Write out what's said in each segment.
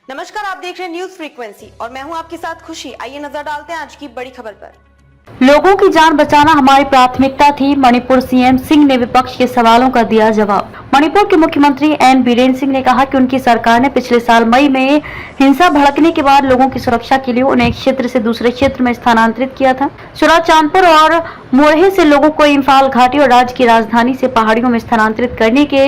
नमस्कार, आप देख रहे हैं न्यूज फ्रीक्वेंसी और मैं हूं आपके साथ खुशी। आइए नजर डालते हैं आज की बड़ी खबर पर। लोगों की जान बचाना हमारी प्राथमिकता थी, मणिपुर सीएम सिंह ने विपक्ष के सवालों का दिया जवाब। मणिपुर के मुख्यमंत्री एन बीरेन्द्र सिंह ने कहा कि उनकी सरकार ने पिछले साल मई में हिंसा भड़कने के बाद लोगों की सुरक्षा के लिए उन्हें एक क्षेत्र से दूसरे क्षेत्र में स्थानांतरित किया था। चुराचांदपुर और मोरहे से लोगों को इम्फाल घाटी और राज्य की राजधानी से पहाड़ियों में स्थानांतरित करने के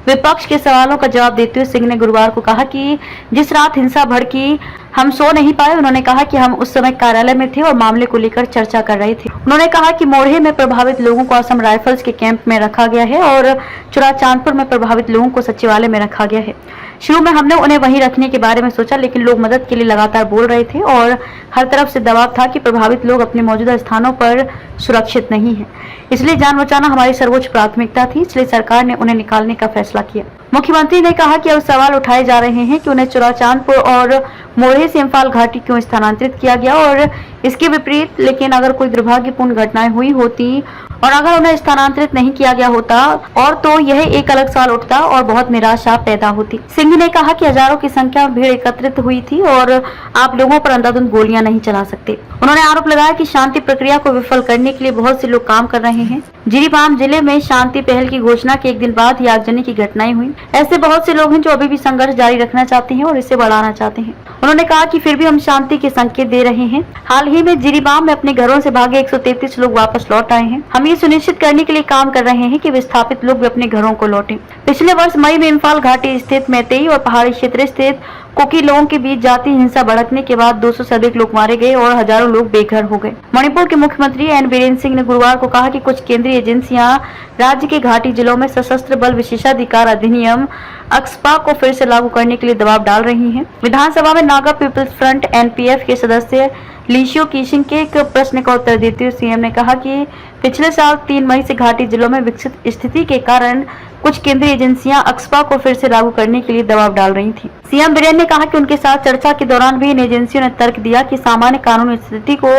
विपक्ष के सवालों का जवाब देते हुए सिंह ने गुरुवार को कहा कि जिस रात हिंसा भड़की हम सो नहीं पाए। उन्होंने कहा कि हम उस समय कार्यालय में थे और मामले को लेकर चर्चा कर रहे थे। उन्होंने कहा कि मोरहे में प्रभावित लोगों को असम राइफल्स के कैंप में रखा गया है और चुराचांदपुर में प्रभावित लोगों को सचिवालय में रखा गया है। शुरू में हमने उन्हें वहीं रखने के बारे में सोचा, लेकिन लोग मदद के लिए लगातार बोल रहे थे और हर तरफ से दबाव था कि प्रभावित लोग अपने मौजूदा स्थानों पर सुरक्षित नहीं हैं। इसलिए जान बचाना हमारी सर्वोच्च प्राथमिकता थी, इसलिए सरकार ने उन्हें निकालने का फैसला किया। मुख्यमंत्री ने कहा कि अब सवाल उठाए जा रहे हैं कि उन्हें चुराचांदपुर और मोरहे से इम्फाल घाटी क्यों स्थानांतरित किया गया और इसके विपरीत लेकिन अगर कोई दुर्भाग्यपूर्ण घटनाएं हुई होती और अगर उन्हें स्थानांतरित नहीं किया गया होता और तो यह एक अलग सवाल उठता और बहुत निराशा पैदा होती। सिंह ने कहा कि हजारों की संख्या में भीड़ एकत्रित हुई थी और आप लोगों पर अंधाधुंध गोलियां नहीं चला सकते। उन्होंने आरोप लगाया कि शांति प्रक्रिया को विफल करने के लिए बहुत से लोग काम कर रहे हैं। जिरीबाम जिले में शांति पहल की घोषणा के एक दिन बाद ही आगजनी की घटनाएं हुई। ऐसे बहुत से लोग हैं जो अभी भी संघर्ष जारी रखना चाहते हैं और इसे बढ़ाना चाहते हैं। उन्होंने कहा कि फिर भी हम शांति के संकेत दे रहे हैं। हाल ही में जिरीबाम में अपने घरों से भागे 133 लोग वापस लौट आए हैं। हम ये सुनिश्चित करने के लिए काम कर रहे हैं कि विस्थापित लोग भी अपने घरों को लौटें। पिछले वर्ष मई में इम्फाल घाटी स्थित मैतेई और पहाड़ी क्षेत्र स्थित कुकी लोगों के बीच जाति हिंसा भड़कने के बाद 200 से अधिक लोग मारे गए और हजारों लोग बेघर हो गए। मणिपुर के मुख्यमंत्री एन बीरेन्द्र सिंह ने गुरुवार को कहा कि कुछ केंद्रीय एजेंसियां राज्य के घाटी जिलों में सशस्त्र बल विशेषाधिकार अधिनियम अक्सपा को फिर से लागू करने के लिए दबाव डाल रही हैं। विधानसभा में नागा पीपल्स फ्रंट एनपीएफ के सदस्य लीशियो कीशिंग के एक प्रश्न का उत्तर देते हुए सीएम ने कहा कि पिछले साल 3 मई से घाटी जिलों में विकसित स्थिति के कारण कुछ केंद्रीय एजेंसियां अक्सपा को फिर से लागू करने के लिए दबाव डाल रही थी। सीएम बीरेन्द्र ने कहा कि उनके साथ चर्चा के दौरान भी इन एजेंसियों ने तर्क दिया कि सामान्य कानूनी स्थिति को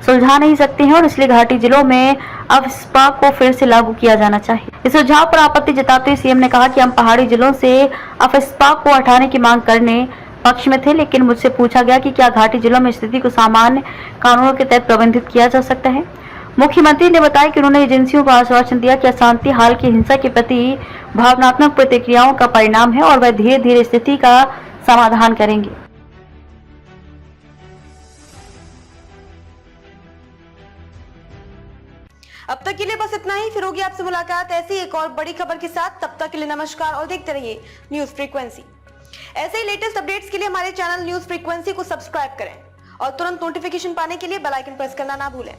सुलझा नहीं सकते हैं और इसलिए घाटी जिलों में अक्सपा को फिर से लागू किया जाना चाहिए। इस सुझाव पर आपत्ति जताते हुए सीएम ने कहा कि हम पहाड़ी जिलों से अक्सपा को हटाने की मांग करने पक्ष में थे, लेकिन मुझसे पूछा गया कि क्या घाटी जिलों में स्थिति को सामान्य कानूनों के तहत प्रबंधित किया जा सकता है। मुख्यमंत्री ने बताया कि उन्होंने एजेंसियों को आश्वासन दिया कि अशांति हाल की हिंसा के प्रति भावनात्मक प्रतिक्रियाओं का परिणाम है और वह धीरे धीरे स्थिति का समाधान करेंगे। अब तक के लिए बस इतना ही। फिर होगी आपसे मुलाकात ऐसी एक और बड़ी खबर के साथ। तब तक के लिए नमस्कार और देखते रहिए न्यूज फ्रीक्वेंसी। ऐसे ही लेटेस्ट अपडेट्स के लिए हमारे चैनल न्यूज फ्रीक्वेंसी को सब्सक्राइब करें और तुरंत नोटिफिकेशन पाने के लिए बेल आइकन प्रेस करना ना भूलें।